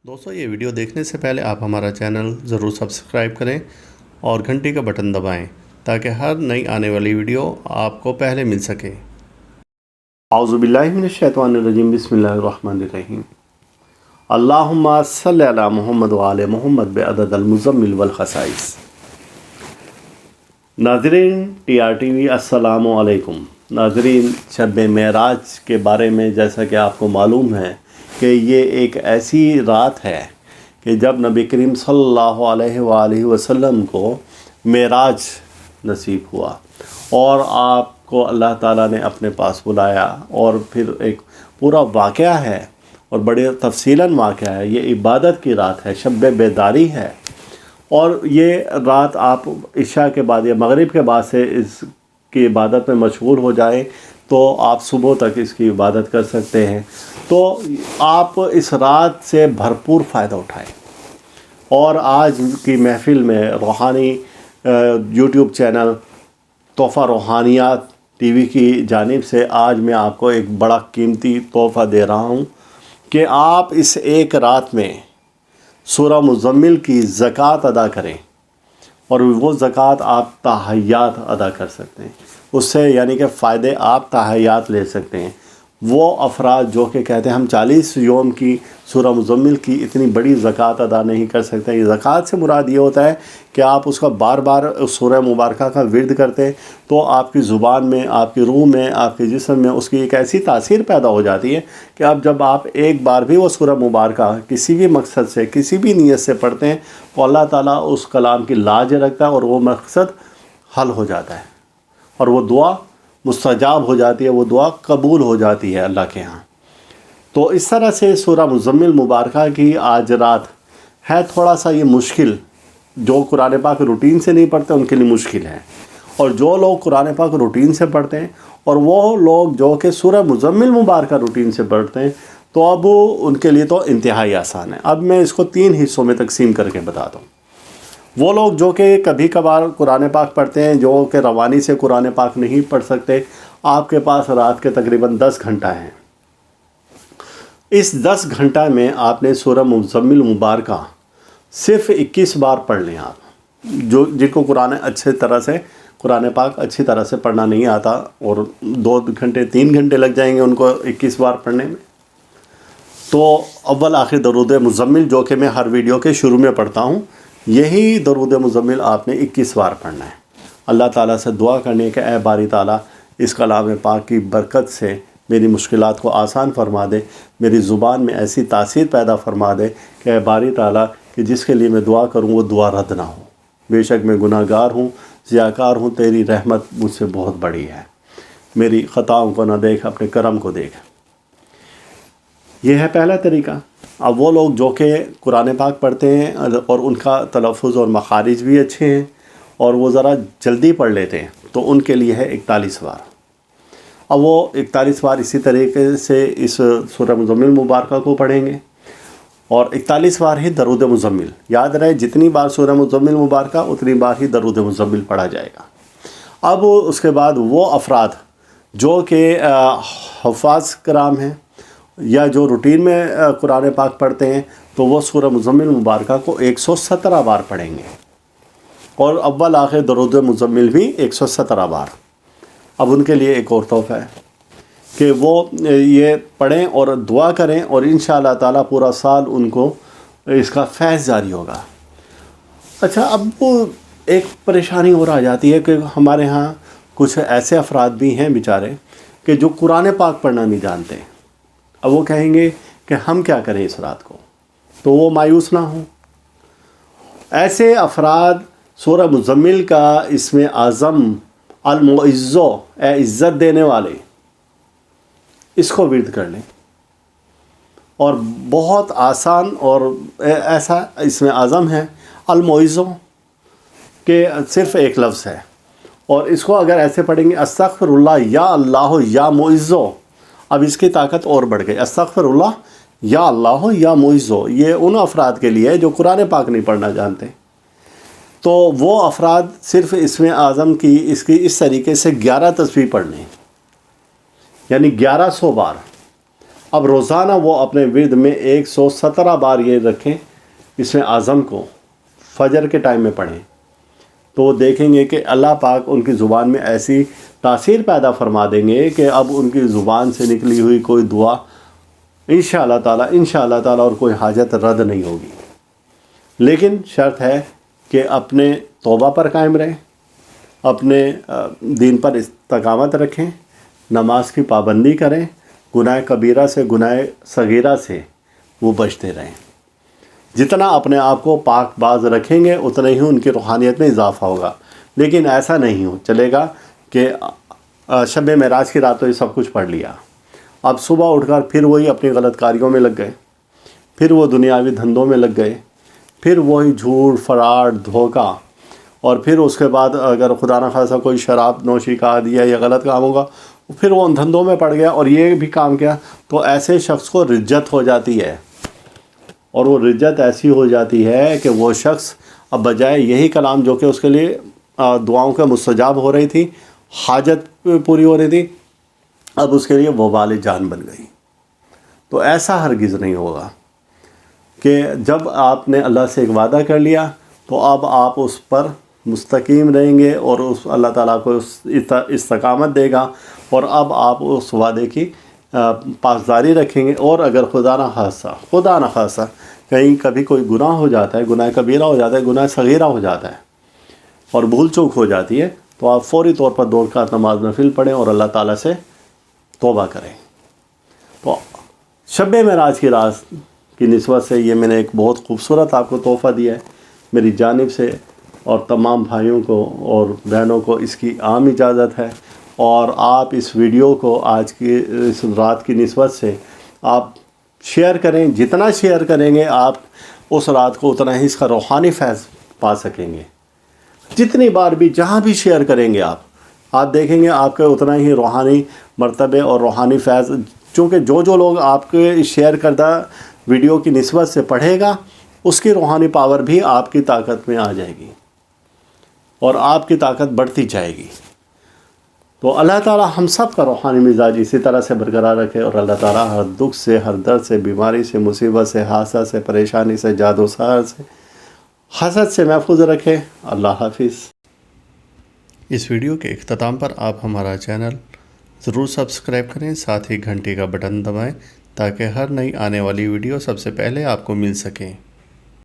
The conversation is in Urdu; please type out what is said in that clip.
دوستو یہ ویڈیو دیکھنے سے پہلے آپ ہمارا چینل ضرور سبسکرائب کریں اور گھنٹی کا بٹن دبائیں تاکہ ہر نئی آنے والی ویڈیو آپ کو پہلے مل سکے۔ اعوذ باللہ من الشیطان الرجیم، بسم اللہ الرحمن الرحیم۔ اللہم صلی علی محمد وعلی محمد بعدد المزمل والخصائص۔ ناظرین ٹی آر ٹی وی، السلام علیکم۔ ناظرین، شب معراج کے بارے میں جیسا کہ آپ کو معلوم ہے کہ یہ ایک ایسی رات ہے کہ جب نبی کریم صلی اللہ علیہ وآلہ وسلم کو معراج نصیب ہوا اور آپ کو اللہ تعالیٰ نے اپنے پاس بلایا، اور پھر ایک پورا واقعہ ہے اور بڑے تفصیلاً واقعہ ہے۔ یہ عبادت کی رات ہے، شب بیداری ہے، اور یہ رات آپ عشاء کے بعد یا مغرب کے بعد سے اس کی عبادت میں مشغول ہو جائیں تو آپ صبح تک اس کی عبادت کر سکتے ہیں۔ تو آپ اس رات سے بھرپور فائدہ اٹھائیں۔ اور آج کی محفل میں روحانی یوٹیوب چینل تحفہ روحانیات ٹی وی کی جانب سے آج میں آپ کو ایک بڑا قیمتی تحفہ دے رہا ہوں کہ آپ اس ایک رات میں سورہ مزمل کی زکوٰۃ ادا کریں، اور وہ زکوٰۃ آپ تحیات ادا کر سکتے ہیں۔ اس سے یعنی کہ فائدے آپ تحیات لے سکتے ہیں۔ وہ افراد جو کہ کہتے ہیں ہم 40 یوم کی سورہ مزمل کی اتنی بڑی زکوٰۃ ادا نہیں کر سکتے، یہ زکوٰۃ سے مراد یہ ہوتا ہے کہ آپ اس کا بار بار سورہ مبارکہ کا ورد کرتے تو آپ کی زبان میں، آپ کی روح میں، آپ کے جسم میں اس کی ایک ایسی تاثیر پیدا ہو جاتی ہے کہ اب جب آپ ایک بار بھی وہ سورہ مبارکہ کسی بھی مقصد سے، کسی بھی نیت سے پڑھتے ہیں تو اللہ تعالیٰ اس کلام کی لاج رکھتا ہے اور وہ مقصد حل ہو جاتا ہے، اور وہ دعا مستجاب ہو جاتی ہے، وہ دعا قبول ہو جاتی ہے اللہ کے ہاں۔ تو اس طرح سے سورہ مزمل مبارکہ کی آج رات ہے تھوڑا سا یہ مشکل، جو قرآن پاک روٹین سے نہیں پڑھتے ان کے لیے مشکل ہے، اور جو لوگ قرآن پاک روٹین سے پڑھتے ہیں اور وہ لوگ جو کہ سورہ مزمل مبارکہ روٹین سے پڑھتے ہیں تو اب ان کے لیے تو انتہائی آسان ہے۔ اب میں اس کو 3 حصوں میں تقسیم کر کے بتاتا ہوں۔ وہ لوگ جو کہ کبھی کبھار قرآن پاک پڑھتے ہیں، جو کہ روانی سے قرآن پاک نہیں پڑھ سکتے، آپ کے پاس رات کے تقریباً 10 گھنٹہ ہیں۔ اس 10 گھنٹہ میں آپ نے سورہ مزمل مبارکہ صرف 21 بار پڑھ لیں۔ آپ جن کو قرآن پاک اچھی طرح سے پڑھنا نہیں آتا اور 2 گھنٹے 3 گھنٹے لگ جائیں گے ان کو 21 بار پڑھنے میں، تو اول آخر درود مزمل جو کہ میں ہر ویڈیو کے شروع میں پڑھتا ہوں، یہی درود مزمل آپ نے 21 بار پڑھنا ہے۔ اللہ تعالیٰ سے دعا کرنے کہ اے باری تعالیٰ اس کلام پاک کی برکت سے میری مشکلات کو آسان فرما دے، میری زبان میں ایسی تاثیر پیدا فرما دے کہ اے باری تعالیٰ کہ جس کے لیے میں دعا کروں وہ دعا رد نہ ہو۔ بے شک میں گناہ گار ہوں، ضیاءکار ہوں، تیری رحمت مجھ سے بہت بڑی ہے، میری خطاؤں کو نہ دیکھ، اپنے کرم کو دیکھ۔ یہ ہے پہلا طریقہ۔ اب وہ لوگ جو کہ قرآن پاک پڑھتے ہیں اور ان کا تلفظ اور مخارج بھی اچھے ہیں اور وہ ذرا جلدی پڑھ لیتے ہیں تو ان کے لیے ہے 41 بار۔ اب وہ 41 بار اسی طریقے سے اس سورہ مزمل مبارکہ کو پڑھیں گے، اور 41 بار ہی درود مزمل۔ یاد رہے جتنی بار سورہ مزمل مبارکہ اتنی بار ہی درود مزمل پڑھا جائے گا۔ اب اس کے بعد وہ افراد جو کہ حفاظ کرام ہیں یا جو روٹین میں قرآن پاک پڑھتے ہیں تو وہ سورہ مزمل مبارکہ کو 117 بار پڑھیں گے، اور اول آخر درود مزمل بھی 117 بار۔ اب ان کے لیے ایک اور تحفہ ہے کہ وہ یہ پڑھیں اور دعا کریں، اور انشاءاللہ تعالیٰ پورا سال ان کو اس کا فیض جاری ہوگا۔ اچھا، اب وہ ایک پریشانی اور آ جاتی ہے کہ ہمارے ہاں کچھ ایسے افراد بھی ہیں بیچارے کہ جو قرآن پاک پڑھنا نہیں جانتے۔ اب وہ کہیں گے کہ ہم کیا کریں اس رات کو، تو وہ مایوس نہ ہوں۔ ایسے افراد سورہ مزمل کا اسم اعظم المعزو، اے عزت دینے والے، اس کو ورد کر لیں، اور بہت آسان اور ایسا اسم اعظم ہے المعزو کہ صرف ایک لفظ ہے، اور اس کو اگر ایسے پڑھیں گے استغفر اللہ یا اللہ یا معزو، اب اس کی طاقت اور بڑھ گئی۔ استغفر اللہ یا اللہ یا معزو، یہ ان افراد کے لیے ہے جو قرآن پاک نہیں پڑھنا جانتے۔ تو وہ افراد صرف اسم اعظم کی اس طریقے سے 11 تسبیح پڑھ لیں، یعنی 1100 بار. اب روزانہ وہ اپنے ورد میں 117 بار یہ رکھیں اس میں اعظم کو فجر کے ٹائم میں پڑھیں، تو دیکھیں گے کہ اللہ پاک ان کی زبان میں ایسی تاثیر پیدا فرما دیں گے کہ اب ان کی زبان سے نکلی ہوئی کوئی دعا انشاءاللہ تعالی اور کوئی حاجت رد نہیں ہوگی. لیکن شرط ہے کہ اپنے توبہ پر قائم رہیں، اپنے دین پر استقامت رکھیں، نماز کی پابندی کریں، گناہ کبیرہ سے گناہ صغیرہ سے وہ بچتے رہیں. جتنا اپنے آپ کو پاک باز رکھیں گے اتنا ہی ان کی روحانیت میں اضافہ ہوگا. لیکن ایسا نہیں ہو چلے گا کہ شب معراج کی رات تو یہ سب کچھ پڑھ لیا، اب صبح اٹھ کر پھر وہی اپنی غلط کاریوں میں لگ گئے، پھر وہ دنیاوی دھندوں میں لگ گئے، پھر وہی جھوٹ فراڈ دھوکہ، اور پھر اس کے بعد اگر خدا نخواستہ کوئی شراب نوشی کا دیا یا غلط کام ہوگا پھر وہ ان دھندوں میں پڑ گیا اور یہ بھی کام کیا، تو ایسے شخص کو رجت ہو جاتی ہے. اور وہ رجت ایسی ہو جاتی ہے کہ وہ شخص اب بجائے یہی کلام جو کہ اس کے لیے دعاؤں کے مستجاب ہو رہی تھی، حاجت پوری ہو رہی تھی، اب اس کے لیے وبال جان بن گئی. تو ایسا ہرگز نہیں ہوگا کہ جب آپ نے اللہ سے ایک وعدہ کر لیا تو اب آپ اس پر مستقیم رہیں گے اور اس اللہ تعالیٰ کو استقامت دے گا، اور اب آپ اس وعدے کی پاسداری رکھیں گے. اور اگر خدا نخواستہ کہیں کبھی کوئی گناہ ہو جاتا ہے، گناہ کبیرہ ہو جاتا ہے، گناہ صغیرہ ہو جاتا ہے اور بھول چوک ہو جاتی ہے، تو آپ فوری طور پر 2 رکعت نماز نفل پڑھیں اور اللہ تعالیٰ سے توبہ کریں. تو شب معراج کی رات کی نسبت سے یہ میں نے ایک بہت خوبصورت آپ کو تحفہ دیا ہے میری جانب سے، اور تمام بھائیوں کو اور بہنوں کو اس کی عام اجازت ہے. اور آپ اس ویڈیو کو آج کی اس رات کی نسبت سے آپ شیئر کریں، جتنا شیئر کریں گے آپ اس رات کو اتنا ہی اس کا روحانی فیض پا سکیں گے. جتنی بار بھی جہاں بھی شیئر کریں گے آپ دیکھیں گے آپ کے اتنا ہی روحانی مرتبے اور روحانی فیض، چونکہ جو لوگ آپ کے شیئر کردہ ویڈیو کی نسبت سے پڑھے گا اس کی روحانی پاور بھی آپ کی طاقت میں آ جائے گی اور آپ کی طاقت بڑھتی جائے گی. تو اللہ تعالیٰ ہم سب کا روحانی مزاج اسی طرح سے برقرار رکھے، اور اللہ تعالیٰ ہر دکھ سے، ہر درد سے، بیماری سے، مصیبت سے، حادثہ سے، پریشانی سے، جادو سحر سے، حسد سے محفوظ رکھے. اللہ حافظ. اس ویڈیو کے اختتام پر آپ ہمارا چینل ضرور سبسکرائب کریں، ساتھ ہی گھنٹی کا بٹن دبائیں تاکہ ہر نئی آنے والی ویڈیو سب سے پہلے آپ کو مل سکیں.